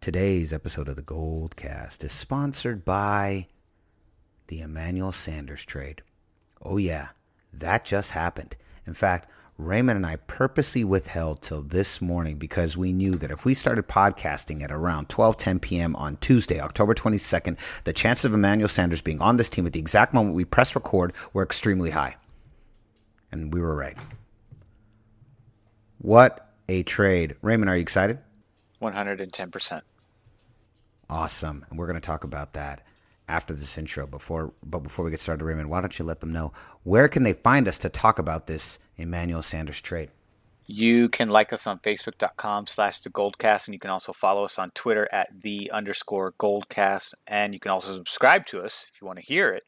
Today's episode of the GoldCast is sponsored by the Emmanuel Sanders trade. Oh yeah, that just happened. In fact, Raymond and I purposely withheld till this morning because we knew that if we started podcasting at around 12:10 p.m. on Tuesday, October 22nd, the chances of Emmanuel Sanders being on this team at the exact moment we press record were extremely high. And we were right. What a trade. Raymond, are you excited? 110%. Awesome. And we're going to talk about that after this intro. But before we get started, Raymond, why don't you let them know where can they find us to talk about this Emmanuel Sanders trade? You can like us on Facebook.com/theGoldCast, and you can also follow us on Twitter at @the_GoldCast. And you can also subscribe to us if you want to hear it.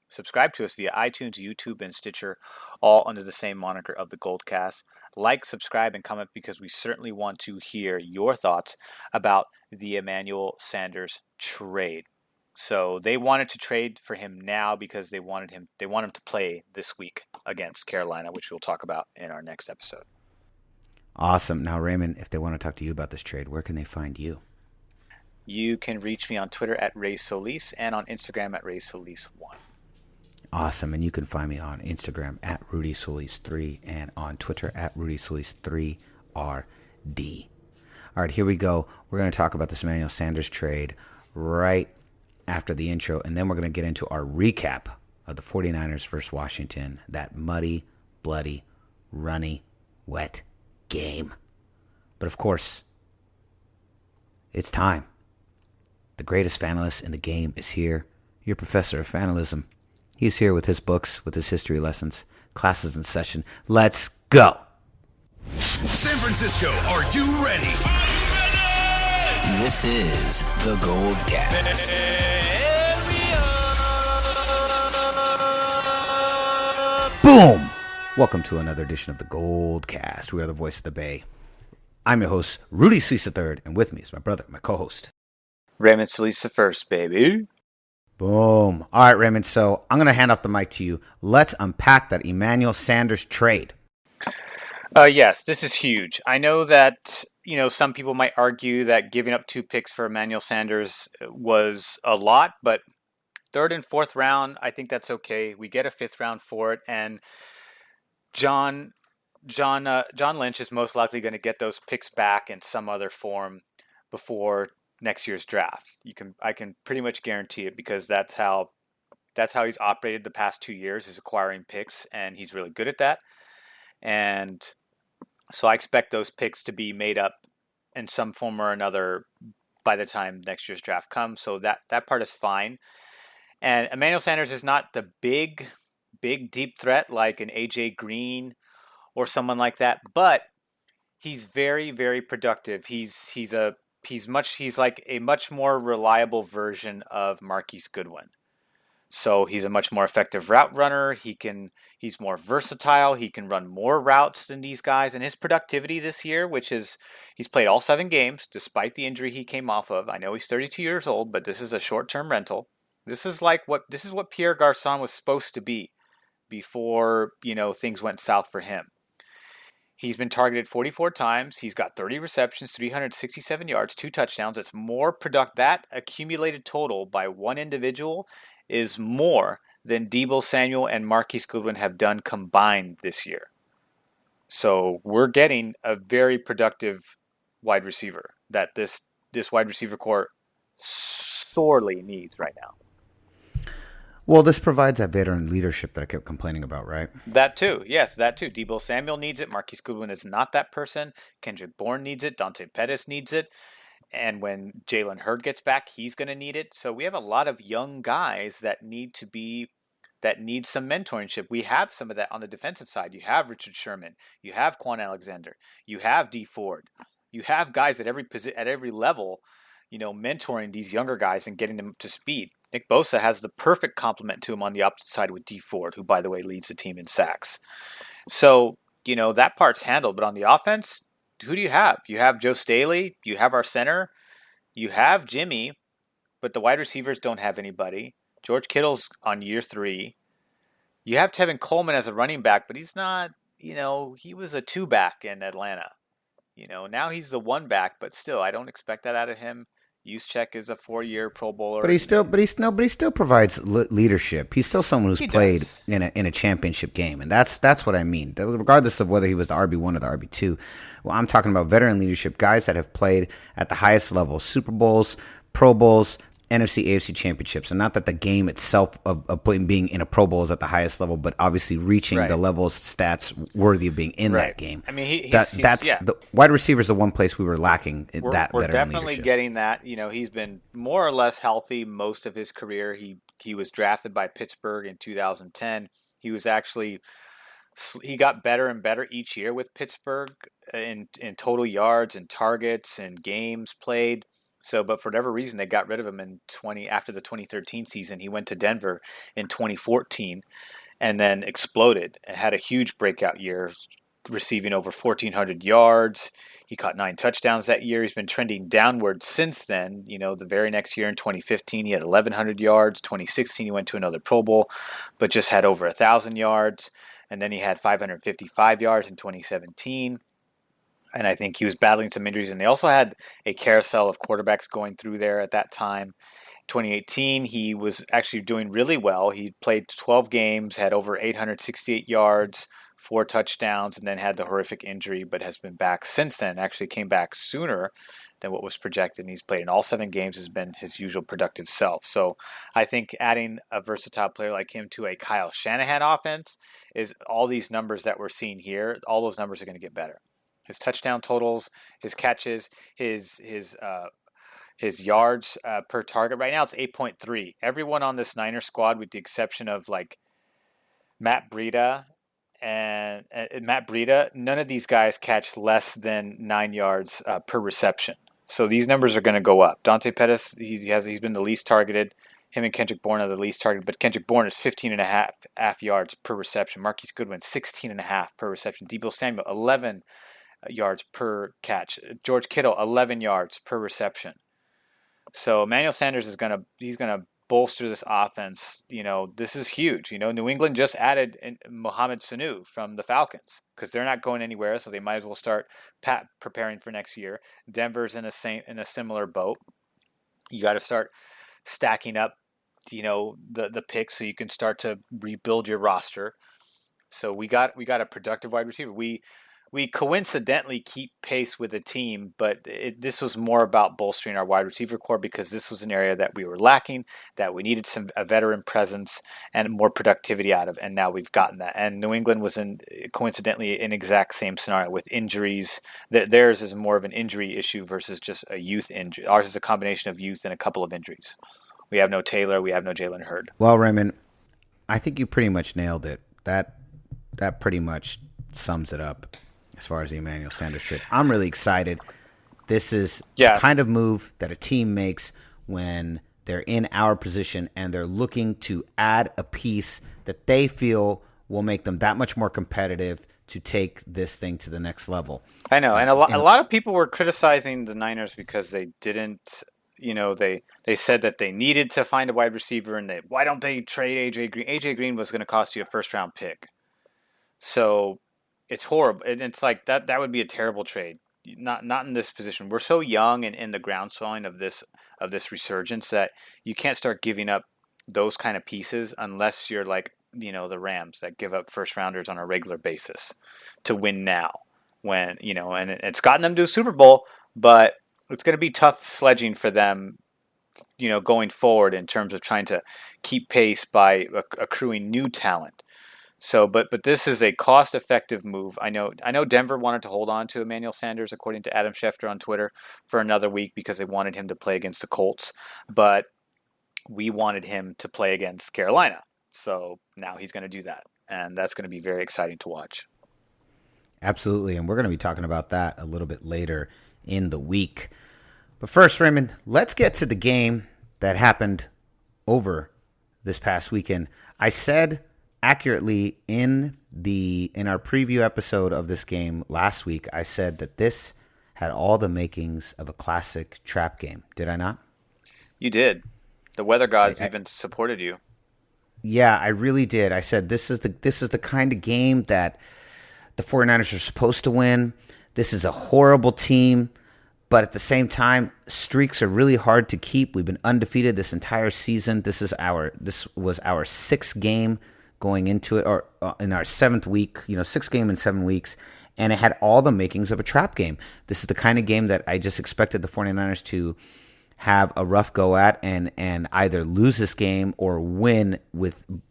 Subscribe to us via iTunes, YouTube, and Stitcher, all under the same moniker of the GoldCast. Like, subscribe, and comment because we certainly want to hear your thoughts about the Emmanuel Sanders trade. So they wanted to trade for him now because they want him to play this week against Carolina, which we'll talk about in our next episode. Awesome. Now, Raymond, if they want to talk to you about this trade, where can they find you? You can reach me on Twitter at Solis and on Instagram at Solis1. Awesome. And you can find me on Instagram at RudySolis3 and on Twitter at RudySolis3RD. All right, here we go. We're going to talk about this Emmanuel Sanders trade right after the intro, and then we're going to get into our recap of the 49ers versus Washington, that muddy, bloody, runny, wet game. But of course, it's time. The greatest fanalist in the game is here, your professor of fanalism. He's here with his books, with his history lessons, classes in session. Let's go. San Francisco, are you ready? This is the GoldCast. Boom! Welcome to another edition of the GoldCast. We are the voice of the Bay. I'm your host, Rudy Solis III, and with me is my brother, my co-host, Raymond Solis the first, baby. Boom. All right, Raymond. So I'm going to hand off the mic to you. Let's unpack that Emmanuel Sanders trade. Yes, this is huge. I know that, some people might argue that giving up 2 picks for Emmanuel Sanders was a lot, but 3rd and 4th round, I think that's okay. We get a 5th round for it, and John Lynch is most likely going to get those picks back in some other form before next year's draft. I can pretty much guarantee it because that's how he's operated the past 2 years, is acquiring picks, and he's really good at that. And so I expect those picks to be made up in some form or another by the time next year's draft comes. So that part is fine. And Emmanuel Sanders is not the big deep threat like an AJ Green or someone like that, but he's very, very productive. He's like a much more reliable version of Marquise Goodwin. So he's a much more effective route runner. He's more versatile. He can run more routes than these guys. And his productivity this year, he's played all 7 games despite the injury he came off of. I know he's 32 years old, but this is a short-term rental. This is what Pierre Garçon was supposed to be before, things went south for him. He's been targeted 44 times. He's got 30 receptions, 367 yards, 2 touchdowns. It's more that accumulated total by one individual is more than Deebo Samuel and Marquise Goodwin have done combined this year. So we're getting a very productive wide receiver that this wide receiver core sorely needs right now. Well, this provides that veteran leadership that I kept complaining about, right? That too. Yes, that too. Deebo Samuel needs it. Marquise Goodwin is not that person. Kendrick Bourne needs it. Dante Pettis needs it. And when Jalen Hurd gets back, he's going to need it. So we have a lot of young guys that need some mentorship. We have some of that on the defensive side. You have Richard Sherman. You have Quan Alexander. You have D Ford. You have guys at every level, mentoring these younger guys and getting them up to speed. Nick Bosa has the perfect complement to him on the opposite side with D Ford, who, by the way, leads the team in sacks. So, that part's handled. But on the offense, who do you have? You have Joe Staley. You have our center. You have Jimmy. But the wide receivers don't have anybody. George Kittle's on year 3. You have Tevin Coleman as a running back, but he's not, he was a 2-back in Atlanta. Now he's the 1-back, but still, I don't expect that out of him. Juszczyk is a 4-year Pro Bowler. But he still provides leadership. He's still someone who's played does. in a championship game, and that's what I mean. Regardless of whether he was the RB1 or the RB2, well, I'm talking about veteran leadership, guys that have played at the highest level, Super Bowls, Pro Bowls, NFC, AFC championships, and not that the game itself of being in a Pro Bowl is at the highest level, but obviously reaching the levels, stats worthy of being in that game. I mean, the wide receiver is the one place we were lacking. We're definitely leadership. Getting that. You know, he's been more or less healthy most of his career. He was drafted by Pittsburgh in 2010. He got better and better each year with Pittsburgh in total yards and targets and games played. So, but for whatever reason, they got rid of him after the 2013 season. He went to Denver in 2014 and then exploded and had a huge breakout year, receiving over 1,400 yards. He caught 9 touchdowns that year. He's been trending downward since then. You know, the very next year in 2015, he had 1,100 yards. 2016, he went to another Pro Bowl, but just had over 1,000 yards. And then he had 555 yards in 2017. And I think he was battling some injuries. And they also had a carousel of quarterbacks going through there at that time. 2018, he was actually doing really well. He played 12 games, had over 868 yards, 4 touchdowns, and then had the horrific injury, but has been back since then. Actually came back sooner than what was projected. And he's played in all 7 games, has been his usual productive self. So I think adding a versatile player like him to a Kyle Shanahan offense is all these numbers that we're seeing here, all those numbers are going to get better. His touchdown totals, his catches, his yards per target. Right now it's 8.3. Everyone on this Niners squad, with the exception of like Matt Breida, none of these guys catch less than 9 yards per reception. So these numbers are going to go up. Dante Pettis, he's been the least targeted. Him and Kendrick Bourne are the least targeted, but Kendrick Bourne is 15.5 yards per reception. Marquise Goodwin, 16.5 per reception. Deebo Samuel, 11 yards per catch. George Kittle, 11 yards per reception. So Emmanuel Sanders is gonna bolster this offense. You know, this is huge. You know, New England just added Mohamed Sanu from the Falcons because they're not going anywhere, so they might as well start preparing for next year. Denver's in a similar boat. You got to start stacking up, you know, the picks so you can start to rebuild your roster. So we got a productive wide receiver. We coincidentally keep pace with the team, but this was more about bolstering our wide receiver core because this was an area that we were lacking, that we needed a veteran presence and more productivity out of, and now we've gotten that. And New England was coincidentally in exact same scenario with injuries. Theirs is more of an injury issue versus just a youth injury. Ours is a combination of youth and a couple of injuries. We have no Taylor, we have no Jalen Hurd. Well, Raymond, I think you pretty much nailed it. That pretty much sums it up. As far as the Emmanuel Sanders trade, I'm really excited. This is the kind of move that a team makes when they're in our position and they're looking to add a piece that they feel will make them that much more competitive to take this thing to the next level. I know, and a lot of people were criticizing the Niners because they didn't, you know, they said that they needed to find a wide receiver and why don't they trade A.J. Green? A.J. Green was going to cost you a first-round pick. So it's horrible. And it's like that would be a terrible trade. Not in this position. We're so young and in the groundswelling of this resurgence that you can't start giving up those kind of pieces unless you're like, you know, the Rams that give up first rounders on a regular basis to win now. When, you know, and it's gotten them to a Super Bowl, but it's going to be tough sledging for them, you know, going forward in terms of trying to keep pace by accruing new talent. So, but this is a cost-effective move. I know Denver wanted to hold on to Emmanuel Sanders, according to Adam Schefter on Twitter, for another week because they wanted him to play against the Colts. But we wanted him to play against Carolina. So now he's going to do that. And that's going to be very exciting to watch. Absolutely. And we're going to be talking about that a little bit later in the week. But first, Raymond, let's get to the game that happened over this past weekend. I said accurately in our preview episode of this game last week, I said that this had all the makings of a classic trap game. Did I not? You did. The weather gods even supported you. Yeah, I really did. I said this is the kind of game that the 49ers are supposed to win. This is a horrible team, But at the same time, streaks are really hard to keep. We've been undefeated this entire season. This was our sixth game going into it, or in our seventh week. Sixth game in 7 weeks, and it had all the makings of a trap game. This is the kind of game that I just expected the 49ers to have a rough go at and either lose this game or win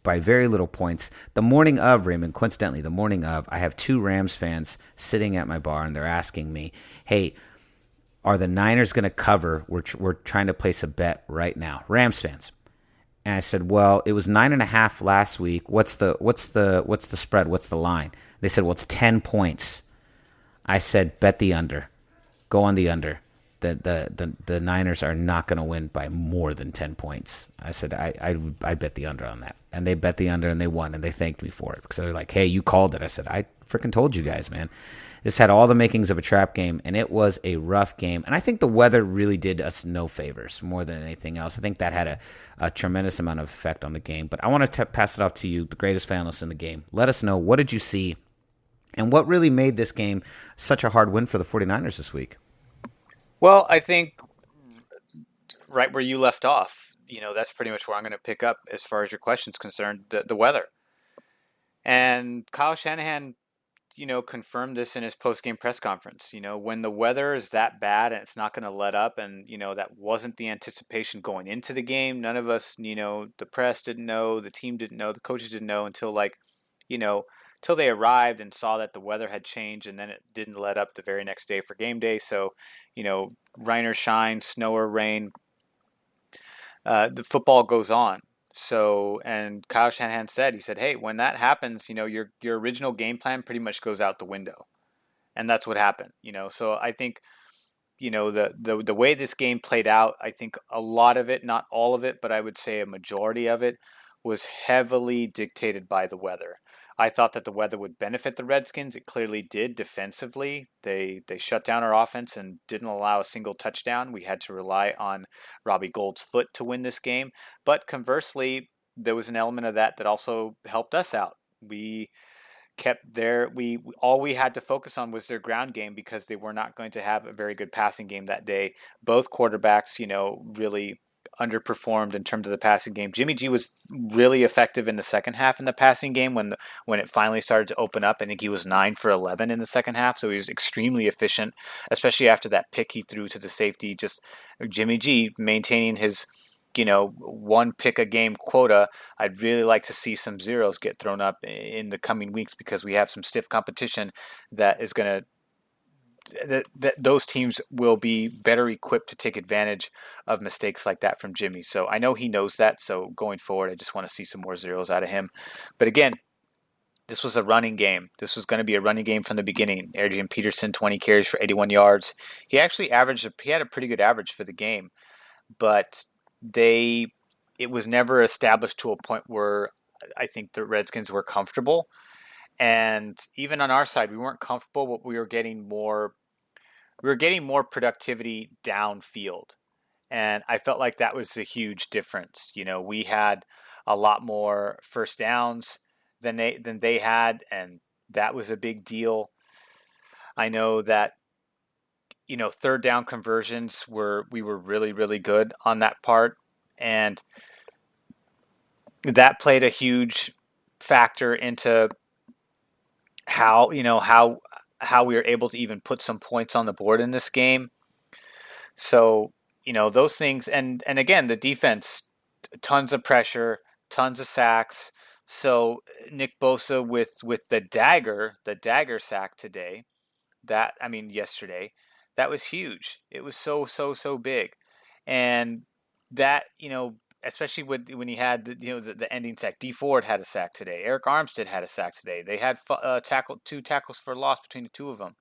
by very little points. The morning of, Raymond, coincidentally, I have 2 Rams fans sitting at my bar, and they're asking me, hey, are the Niners going to cover? We're trying to place a bet right now. Rams fans. And I said, well, it was 9.5 last week. What's the spread? What's the line? They said, well, it's 10 points. I said, bet the under. Go on the under. The Niners are not going to win by more than 10 points. I said, I bet the under on that. And they bet the under, and they won, and they thanked me for it. Because they're like, hey, you called it. I said, I freaking told you guys, man. This had all the makings of a trap game, and it was a rough game. And I think the weather really did us no favors more than anything else. I think that had a tremendous amount of effect on the game. But I want to pass it off to you, the greatest analyst in the game. Let us know, what did you see, and what really made this game such a hard win for the 49ers this week? Well, I think right where you left off, that's pretty much where I'm going to pick up as far as your question's concerned, the weather. And Kyle Shanahan, confirmed this in his post-game press conference. When the weather is that bad and it's not going to let up, and, that wasn't the anticipation going into the game. None of us, the press didn't know, the team didn't know, the coaches didn't know until till they arrived and saw that the weather had changed, and then it didn't let up the very next day for game day. So, rain or shine, snow or rain, the football goes on. So, and Kyle Shanahan said, hey, when that happens, your original game plan pretty much goes out the window. And that's what happened, So I think, the way this game played out, I think a lot of it, not all of it, but I would say a majority of it was heavily dictated by the weather. I thought that the weather would benefit the Redskins. It clearly did defensively. They shut down our offense and didn't allow a single touchdown. We had to rely on Robbie Gould's foot to win this game. But conversely, there was an element of that also helped us out. We kept all we had to focus on was their ground game, because they were not going to have a very good passing game that day. Both quarterbacks, really underperformed in terms of the passing game. Jimmy G was really effective in the second half in the passing game when it finally started to open up. I think he was 9 for 11 in the second half, so he was extremely efficient, especially after that pick he threw to the safety. Just Jimmy G maintaining his 1 pick a game quota. I'd really like to see some zeros get thrown up in the coming weeks, because we have some stiff competition that is going to those teams will be better equipped to take advantage of mistakes like that from Jimmy. So I know he knows that. So going forward, I just want to see some more zeros out of him. But again, this was a running game. This was going to be a running game from the beginning. Adrian Peterson, 20 carries for 81 yards. He had a pretty good average for the game, but it was never established to a point where I think the Redskins were comfortable. And even on our side, we weren't comfortable, but we were getting more productivity downfield. And I felt like that was a huge difference. We had a lot more first downs than they had, and that was a big deal. I know that, third down conversions we were really, really good on that part. And that played a huge factor into how we were able to even put some points on the board in this game. So, those things, and again, the defense, tons of pressure, tons of sacks. So Nick Bosa with the dagger sack yesterday, that was huge. It was so big. And that, especially when he had the ending sack. Dee Ford had a sack today. Eric Armstead had a sack today. They had 2 tackles for loss between the two of them.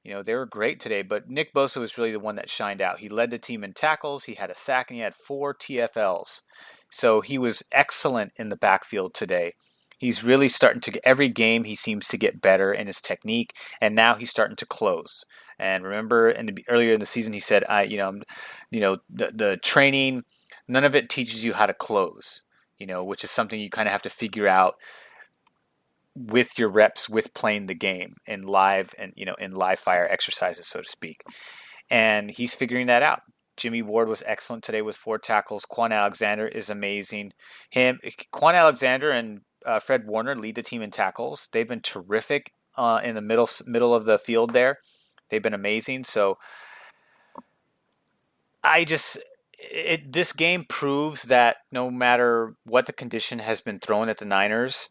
They were great today, but Nick Bosa was really the one that shined out. He led the team in tackles. He had a sack, and he had 4 TFLs. So he was excellent in the backfield today. He's really starting to get, every game he seems to get better in his technique, and now he's starting to close. And remember, earlier in the season, he said, the training, none of it teaches you how to close, which is something you kind of have to figure out with your reps, with playing the game in live fire exercises, so to speak. and he's figuring that out. Jimmy Ward was excellent today with 4 tackles. Quan Alexander is amazing. Quan Alexander and Fred Warner lead the team in tackles. They've been terrific in the middle of the field there. They've been amazing. So this game proves that no matter what the condition has been thrown at the Niners,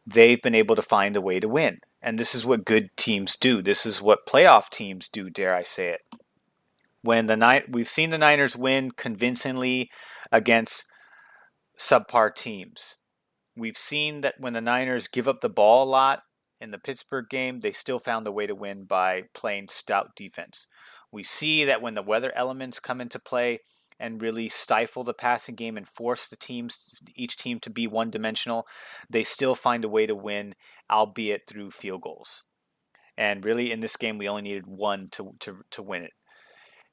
they've been able to find a way to win. And this is what good teams do. This is what playoff teams do, dare I say it. We've seen the Niners win convincingly against subpar teams. We've seen that when the Niners give up the ball a lot in the Pittsburgh game, they still found a way to win by playing stout defense. We see that when the weather elements come into play and really stifle the passing game and force each team to be one-dimensional, they still find a way to win, albeit through field goals. And really, in this game, we only needed one to win it.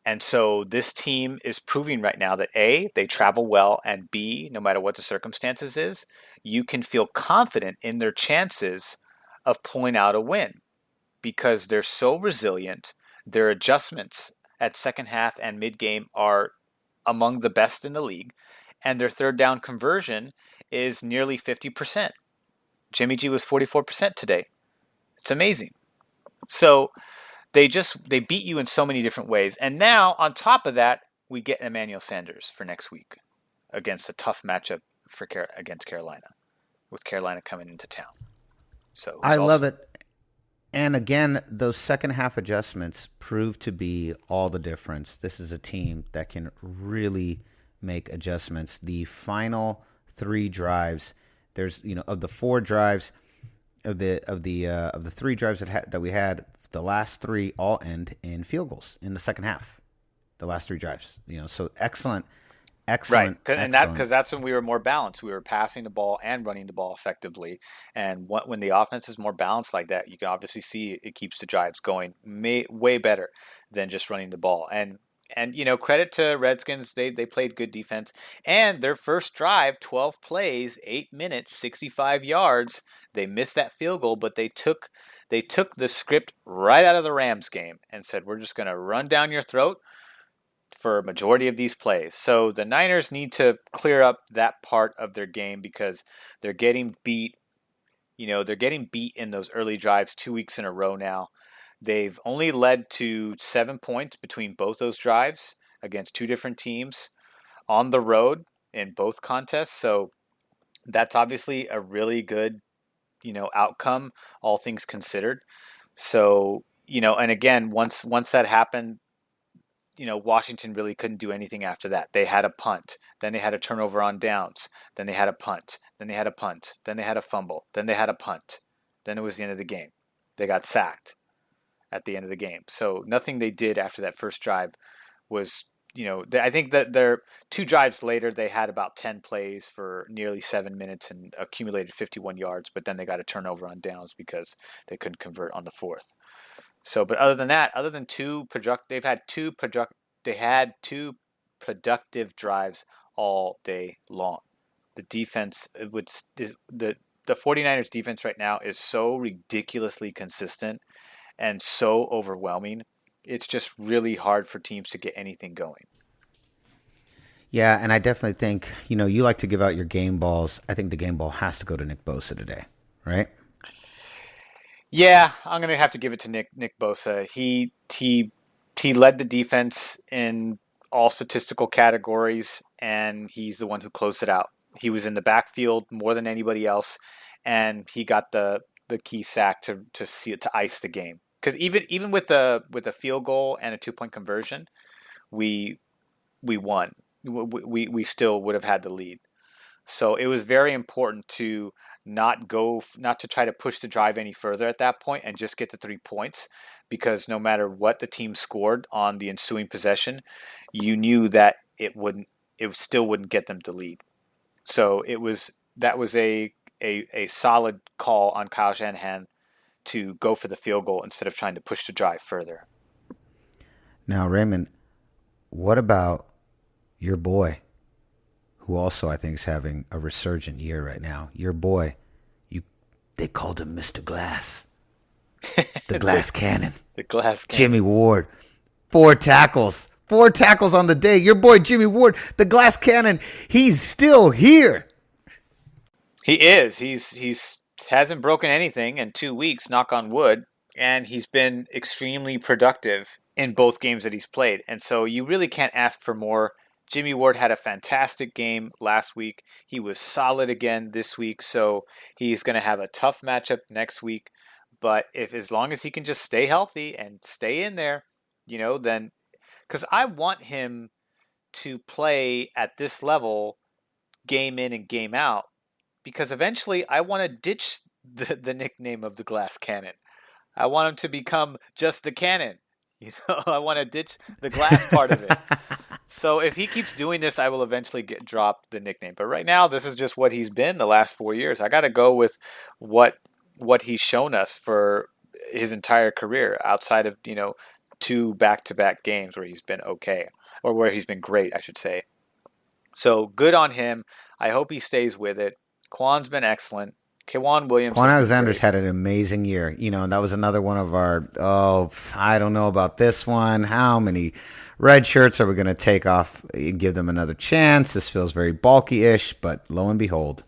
And so this team is proving right now that A, they travel well, and B, no matter what the circumstances is, you can feel confident in their chances of pulling out a win because they're so resilient. Their adjustments at second half and mid-game are among the best in the league, and their third down conversion is nearly 50%. Jimmy G was 44% today. It's amazing. So they beat you in so many different ways. And now, on top of that, we get Emmanuel Sanders for next week against a tough matchup against Carolina, with Carolina coming into town. So I love it. And again, those second half adjustments prove to be all the difference. This is a team that can really make adjustments. The final 3 drives, there's of the 4 drives of the 3 drives that we had, the last 3 all end in field goals in the second half. The last 3 drives, so excellent. Right, and that's when we were more balanced. We were passing the ball and running the ball effectively. And when the offense is more balanced like that, you can obviously see it keeps the drives going way better than just running the ball. And credit to Redskins, they played good defense. And their first drive, 12 plays, 8 minutes, 65 yards. They missed that field goal, but they took the script right out of the Rams game and said, we're just going to run down your throat for a majority of these plays. So the Niners need to clear up that part of their game because they're getting beat. They're getting beat in those early drives 2 weeks in a row now. They've only led to 7 points between both those drives against 2 different teams on the road in both contests. So that's obviously a really good, outcome, all things considered. So, and again, once that happened, Washington really couldn't do anything after that. They had a punt. Then they had a turnover on downs. Then they had a punt. Then they had a punt. Then they had a fumble. Then they had a punt. Then it was the end of the game. They got sacked at the end of the game. So nothing they did after that first drive was, I think that their 2 drives later, they had about 10 plays for nearly 7 minutes and accumulated 51 yards. But then they got a turnover on downs because they couldn't convert on the 4th. So, but other than that, other than they had two productive drives all day long. The defense the 49ers defense right now is so ridiculously consistent and so overwhelming. It's just really hard for teams to get anything going. Yeah, and I definitely think, you like to give out your game balls. I think the game ball has to go to Nick Bosa today, right? Yeah, I'm going to have to give it to Nick Bosa. He led the defense in all statistical categories, and he's the one who closed it out. He was in the backfield more than anybody else, and he got the key sack to ice the game. Because even with a field goal and a 2-point conversion, we won. We still would have had the lead. So it was very important to not to try to push the drive any further at that point and just get the 3 points, because no matter what the team scored on the ensuing possession, you knew that it still wouldn't get them the lead. So that was a solid call on Kyle Shanahan to go for the field goal instead of trying to push the drive further. Now, Raymond, what about your boy, who also I think is having a resurgent year right now? Your boy, they called him Mr. Glass, the Glass Cannon, the Glass Cannon. Jimmy Ward. 4 tackles. 4 tackles on the day. Your boy Jimmy Ward, the glass cannon, he's still here. He is. He's hasn't broken anything in 2 weeks, knock on wood, and he's been extremely productive in both games that he's played. And so you really can't ask for more. Jimmy Ward had a fantastic game last week. He was solid again this week, so he's going to have a tough matchup next week. But if as long as he can just stay healthy and stay in there, then because I want him to play at this level game in and game out, because eventually I want to ditch the nickname of the glass cannon. I want him to become just the cannon. I want to ditch the glass part of it. So if he keeps doing this, I will eventually drop the nickname. But right now, this is just what he's been the last 4 years. I got to go with what he's shown us for his entire career, outside of 2 back-to-back games where he's been okay, or where he's been great, I should say. So good on him. I hope he stays with it. Quan's been excellent. Kwan Williams. Quan Alexander's had an amazing year, and that was another one of our, I don't know about this one. How many red shirts are we going to take off and give them another chance? This feels very bulky-ish, but lo and behold.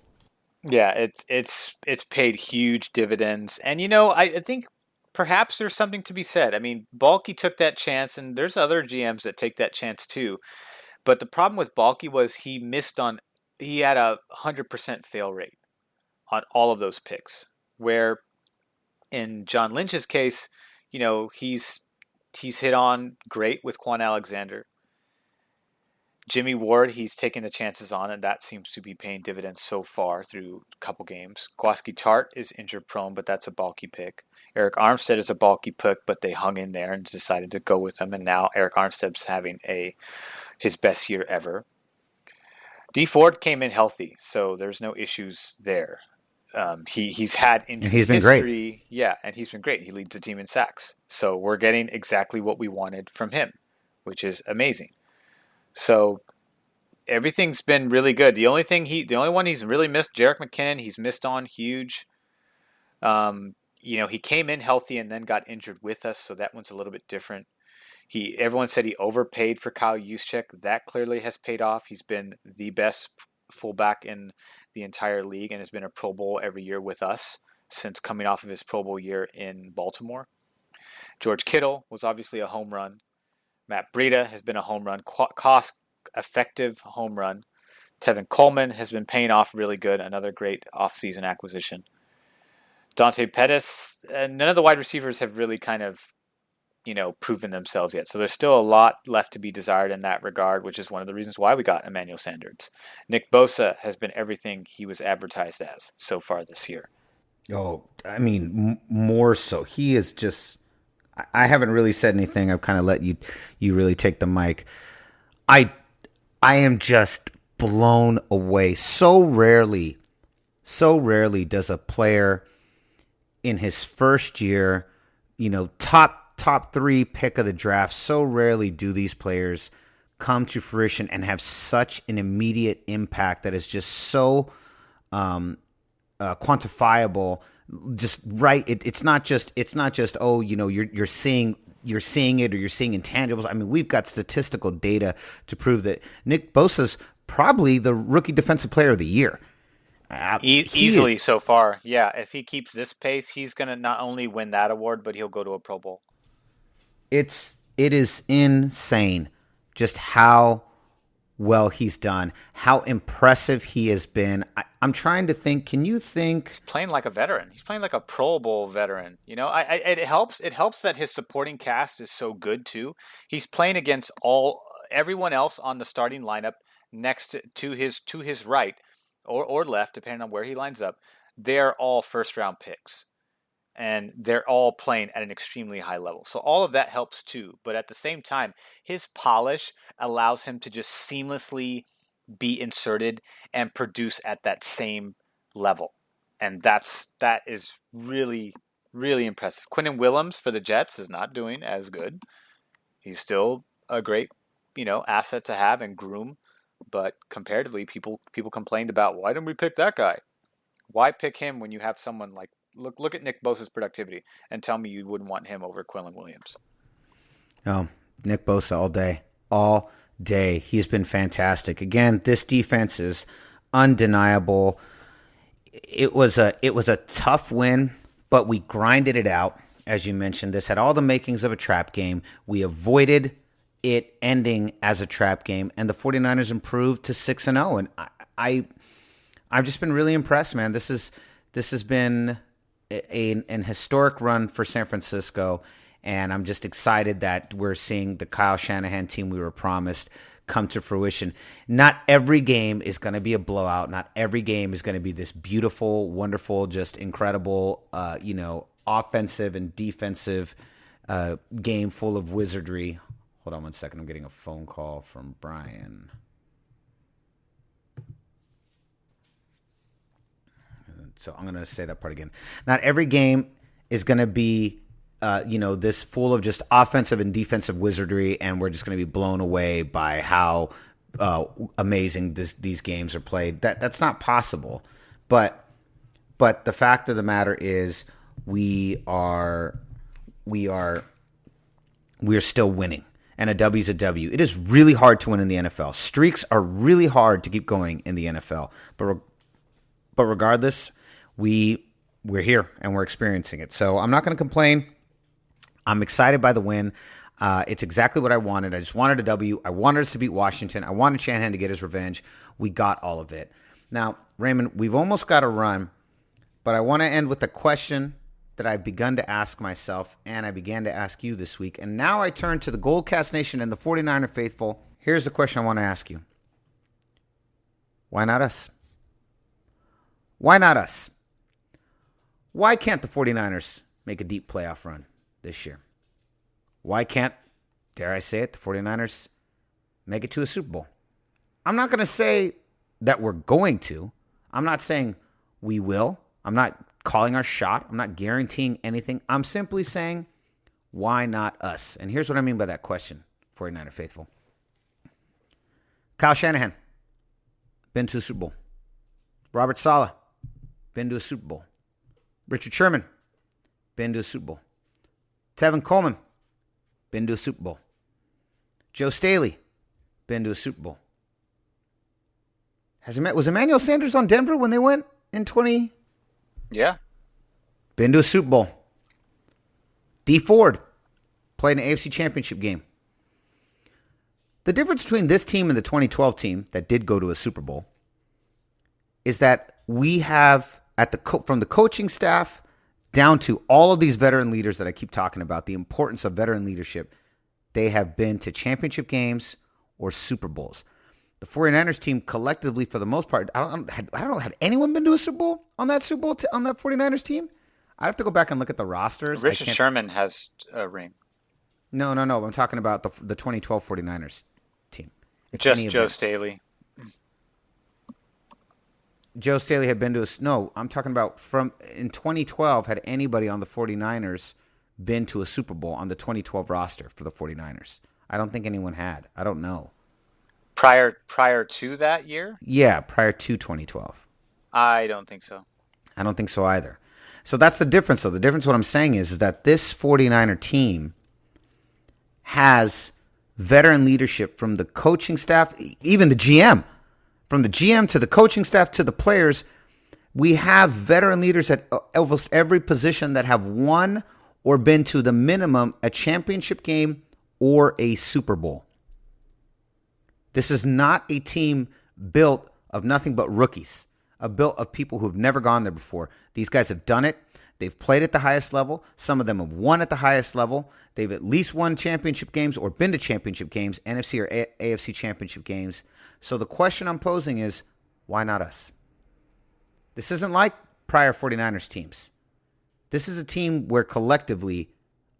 Yeah, it's paid huge dividends. And, I think perhaps there's something to be said. I mean, Balky took that chance, and there's other GMs that take that chance too. But the problem with Balky was he had a 100% fail rate on all of those picks, where in John Lynch's case, he's hit on great with Quan Alexander. Jimmy Ward, he's taking the chances on, and that seems to be paying dividends so far through a couple games. Kwaski Tart is injured prone, but that's a bulky pick. Eric Armstead is a bulky pick, but they hung in there and decided to go with him, and now Eric Armstead's having his best year ever. D Ford came in healthy, so there's no issues there. He's had injury he's been history. Great. Yeah, and he's been great. He leads the team in sacks. So we're getting exactly what we wanted from him, which is amazing. So everything's been really good. The only one he's really missed, Jerick McKinnon, he's missed on huge. He came in healthy and then got injured with us, so that one's a little bit different. Everyone said he overpaid for Kyle Juszczyk. That clearly has paid off. He's been the best fullback in the entire league and has been a Pro Bowl every year with us since coming off of his Pro Bowl year in Baltimore. George Kittle was obviously a home run. Matt Breida has been a home run, cost-effective home run. Tevin Coleman has been paying off really good, another great offseason acquisition. Dante Pettis, none of the wide receivers have really kind of proven themselves yet. So there's still a lot left to be desired in that regard, which is one of the reasons why we got Emmanuel Sanders. Nick Bosa has been everything he was advertised as so far this year. Oh, I mean, more so. He is just, I haven't really said anything. I've kind of let you really take the mic. I am just blown away. So rarely does a player in his first year, top 3 pick of the draft, so rarely do these players come to fruition and have such an immediate impact that is just so quantifiable. Just right. It's not just you're seeing it or you're seeing intangibles. I mean, we've got statistical data to prove that Nick Bosa's probably the rookie defensive player of the year. Easily so far. Yeah. If he keeps this pace, he's going to not only win that award, but he'll go to a Pro Bowl. It is insane just how well he's done, how impressive he has been. I'm trying to think. Can you think? He's playing like a veteran. He's playing like a Pro Bowl veteran. It helps. It helps that his supporting cast is so good too. He's playing against everyone else on the starting lineup next to his right or left, depending on where he lines up. They're all first round picks. And they're all playing at an extremely high level. So all of that helps too. But at the same time, his polish allows him to just seamlessly be inserted and produce at that same level. And that is really, really impressive. Quinnen Williams for the Jets is not doing as good. He's still a great, asset to have and groom. But comparatively, people complained about, why didn't we pick that guy? Why pick him when you have someone like, Look at Nick Bosa's productivity and tell me you wouldn't want him over Quillen Williams. Oh, Nick Bosa all day. All day. He's been fantastic. Again, this defense is undeniable. It was a tough win, but we grinded it out. As you mentioned, this had all the makings of a trap game. We avoided it ending as a trap game, and the 49ers improved to 6-0. And I've just been really impressed, man. This has been an historic run for San Francisco, and I'm just excited that we're seeing the Kyle Shanahan team we were promised come to fruition. Not every game is going to be a blowout. Not every game is going to be this beautiful, wonderful, just incredible, offensive and defensive game full of wizardry. Hold on one second. I'm getting a phone call from Brian. So I'm going to say that part again. Not every game is going to be, this full of just offensive and defensive wizardry, and we're just going to be blown away by how amazing these games are played. That's not possible. But the fact of the matter is, we are still winning, and a W is a W. It is really hard to win in the NFL. Streaks are really hard to keep going in the NFL. But regardless, we're here and we're experiencing it. So I'm not going to complain. I'm excited by the win. It's exactly what I wanted. I just wanted a W. I wanted us to beat Washington. I wanted Shanahan to get his revenge. We got all of it. Now, Raymond, we've almost got to run, but I want to end with a question that I've begun to ask myself, and I began to ask you this week. And now I turn to the GoldCast Nation and the 49er faithful. Here's the question I want to ask you. Why not us? Why not us? Why can't the 49ers make a deep playoff run this year? Why can't, dare I say it, the 49ers make it to a Super Bowl? I'm not going to say that we're going to. I'm not saying we will. I'm not calling our shot. I'm not guaranteeing anything. I'm simply saying, why not us? And here's what I mean by that question, 49er faithful. Kyle Shanahan, been to a Super Bowl. Robert Saleh, been to a Super Bowl. Richard Sherman, been to a Super Bowl. Tevin Coleman, been to a Super Bowl. Joe Staley, been to a Super Bowl. Was Emmanuel Sanders on Denver when they went in 20? Yeah. Been to a Super Bowl. D Ford played an AFC Championship game. The difference between this team and the 2012 team that did go to a Super Bowl is that we have, from the coaching staff down to all of these veteran leaders that I keep talking about, the importance of veteran leadership, they have been to championship games or Super Bowls. The 49ers team collectively, for the most part, I don't know, had anyone been to a Super Bowl on that 49ers team? I have to go back and look at the rosters. Richard Sherman has a ring. No. I'm talking about the 2012 49ers team. Just Joe Staley. Joe Staley had been to no, I'm talking about in 2012, had anybody on the 49ers been to a Super Bowl on the 2012 roster for the 49ers? I don't think anyone had. I don't know. Prior to that year? Yeah, prior to 2012. I don't think so. I don't think so either. So that's the difference, though. The difference, what I'm saying is that this 49er team has veteran leadership from the coaching staff, even the GM. From the GM to the coaching staff to the players, we have veteran leaders at almost every position that have won or been to the minimum a championship game or a Super Bowl. This is not a team built of nothing but rookies, built of people who've never gone there before. These guys have done it. They've played at the highest level. Some of them have won at the highest level. They've at least won championship games or been to championship games, NFC or AFC championship games. So the question I'm posing is, why not us? This isn't like prior 49ers teams. This is a team where collectively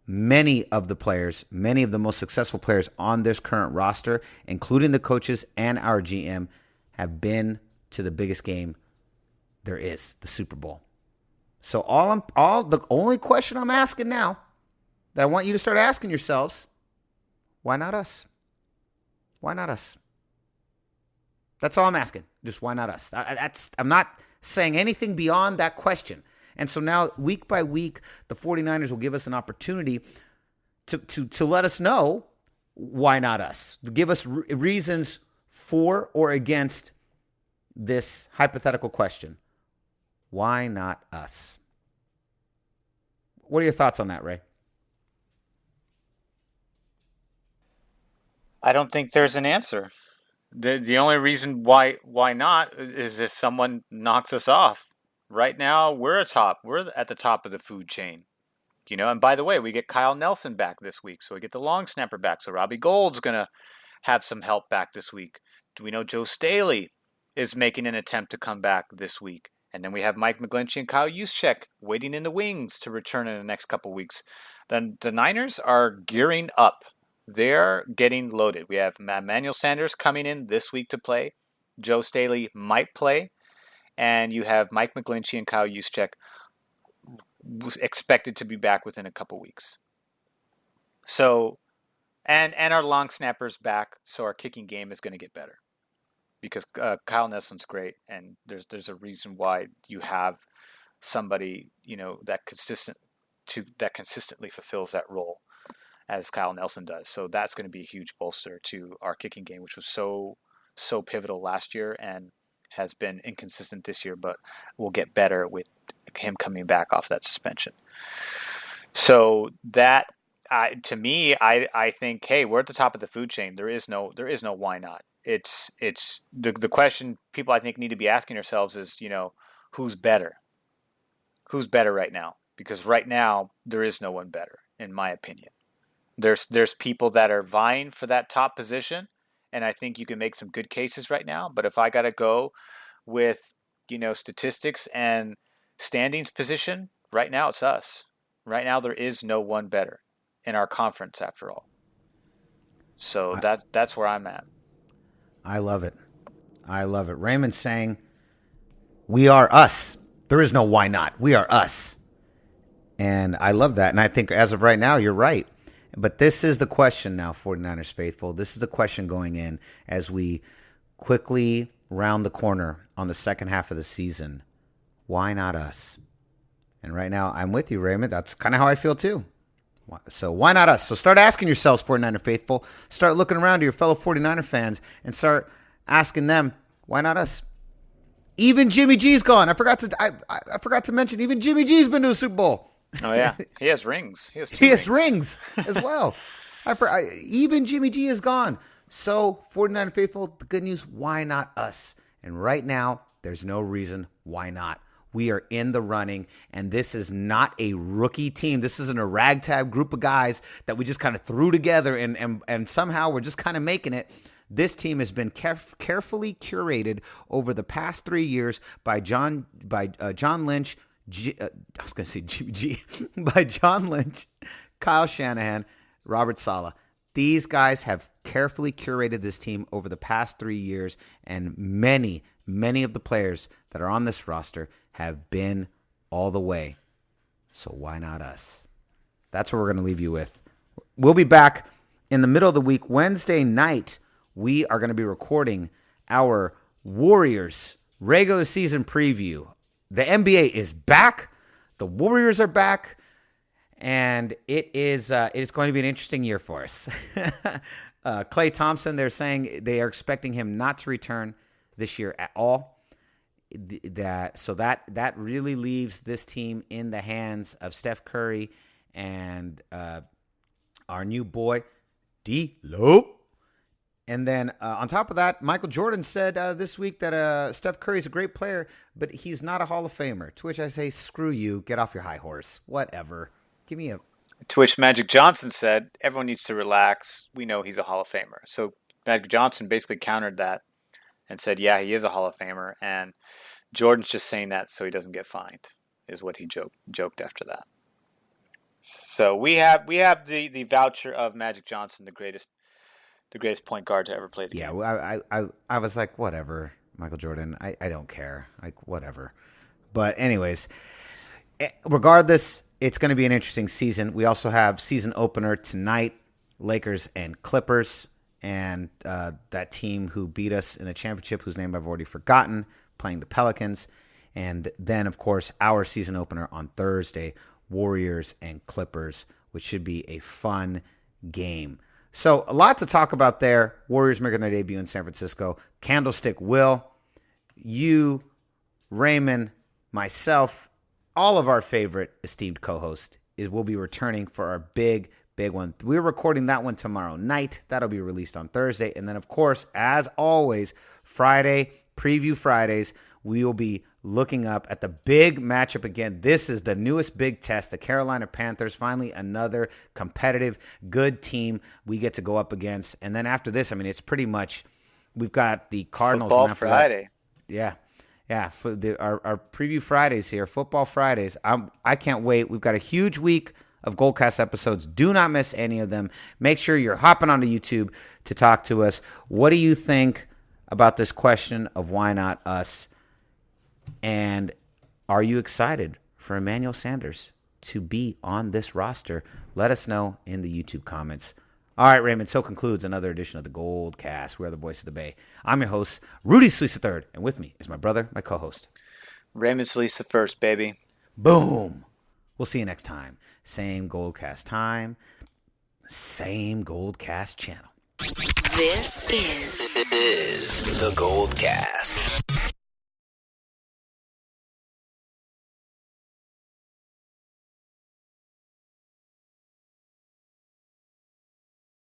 many of the players, many of the most successful players on this current roster, including the coaches and our GM, have been to the biggest game there is, the Super Bowl. So the only question I'm asking now that I want you to start asking yourselves, why not us? Why not us? That's all I'm asking. Just why not us? I'm not saying anything beyond that question. And so now, week by week, the 49ers will give us an opportunity to let us know why not us? Give us reasons for or against this hypothetical question. Why not us? What are your thoughts on that, Ray? I don't think there's an answer. The only reason why not is if someone knocks us off. Right now, we're at the top of the food chain. And by the way, we get Kyle Nelson back this week, so we get the long snapper back. So Robbie Gould's going to have some help back this week. Do we know Joe Staley is making an attempt to come back this week? And then we have Mike McGlinchey and Kyle Juszczyk waiting in the wings to return in the next couple weeks. Then the Niners are gearing up. They're getting loaded. We have Emmanuel Sanders coming in this week to play. Joe Staley might play. And you have Mike McGlinchey and Kyle Juszczyk was expected to be back within a couple weeks. So, and our long snappers back, so our kicking game is going to get better because Kyle Nelson's great, and there's a reason why you have somebody that consistently fulfills that role as Kyle Nelson does. So that's going to be a huge bolster to our kicking game, which was so pivotal last year and has been inconsistent this year, but will get better with him coming back off that suspension. So that, to me, I think, hey, we're at the top of the food chain. There is no why not. It's the question people I think need to be asking ourselves is, who's better? Who's better right now? Because right now there is no one better, in my opinion. There's people that are vying for that top position, and I think you can make some good cases right now. But if I got to go with statistics and standings position, right now it's us. Right now there is no one better in our conference after all. So that's where I'm at. I love it. Raymond's saying, we are us. There is no why not. We are us. And I love that. And I think as of right now, you're right. But this is the question now, 49ers faithful. This is the question going in as we quickly round the corner on the second half of the season. Why not us? And right now, I'm with you, Raymond. That's kind of how I feel too. So why not us? So start asking yourselves, 49er faithful. Start looking around to your fellow 49er fans and start asking them, why not us? Even Jimmy G's gone. I forgot to mention, even Jimmy G's been to a Super Bowl. Oh, yeah. He has rings. He has rings as well. Even Jimmy G is gone. So, 49er faithful, the good news, why not us? And right now, there's no reason why not. We are in the running, and this is not a rookie team. This isn't a ragtag group of guys that we just kind of threw together and somehow we're just kind of making it. This team has been carefully curated over the past 3 years by John Lynch, I was going to say Jimmy G, by John Lynch, Kyle Shanahan, Robert Saleh. These guys have carefully curated this team over the past 3 years, and many of the players that are on this roster have been all the way. So why not us? That's what we're going to leave you with. We'll be back in the middle of the week. Wednesday night, we are going to be recording our Warriors regular season preview. The NBA is back. The Warriors are back. And it's going to be an interesting year for us. Klay Thompson, they're saying they are expecting him not to return this year at all. That really leaves this team in the hands of Steph Curry and our new boy, D-Lo. And then on top of that, Michael Jordan said this week that Steph Curry is a great player, but he's not a Hall of Famer. To which I say, screw you. Get off your high horse. Whatever. Give me a... To which Magic Johnson said, everyone needs to relax. We know he's a Hall of Famer. So Magic Johnson basically countered that and said, yeah, he is a Hall of Famer. And Jordan's just saying that so he doesn't get fined, is what he joked after that. So we have the voucher of Magic Johnson, the greatest point guard to ever play the game. Yeah, I was like, whatever, Michael Jordan. I don't care. Like, whatever. But anyways, regardless, it's going to be an interesting season. We also have season opener tonight, Lakers and Clippers. And that team who beat us in the championship, whose name I've already forgotten, playing the Pelicans. And then, of course, our season opener on Thursday, Warriors and Clippers, which should be a fun game. So a lot to talk about there. Warriors making their debut in San Francisco. Candlestick will. You, Raymond, myself, all of our favorite esteemed co-host will be returning for our big one. We're recording that one tomorrow night. That'll be released on Thursday. And then, of course, as always, Friday, Preview Fridays, we will be looking up at the big matchup again. This is the newest big test. The Carolina Panthers, finally another competitive, good team we get to go up against. And then after this, I mean, it's pretty much we've got the Cardinals. Football and after Friday. That, yeah. For our Preview Fridays here, Football Fridays. I can't wait. We've got a huge week of GoldCast episodes. Do not miss any of them. Make sure you're hopping onto YouTube to talk to us. What do you think about this question of why not us? And are you excited for Emmanuel Sanders to be on this roster? Let us know in the YouTube comments. All right, Raymond, so concludes another edition of the GoldCast. We are the voice of the Bay. I'm your host, Rudy Solis III, and with me is my brother, my co-host, Raymond Solis the first, baby. Boom. We'll see you next time. Same GoldCast time, same GoldCast channel. This is The GoldCast.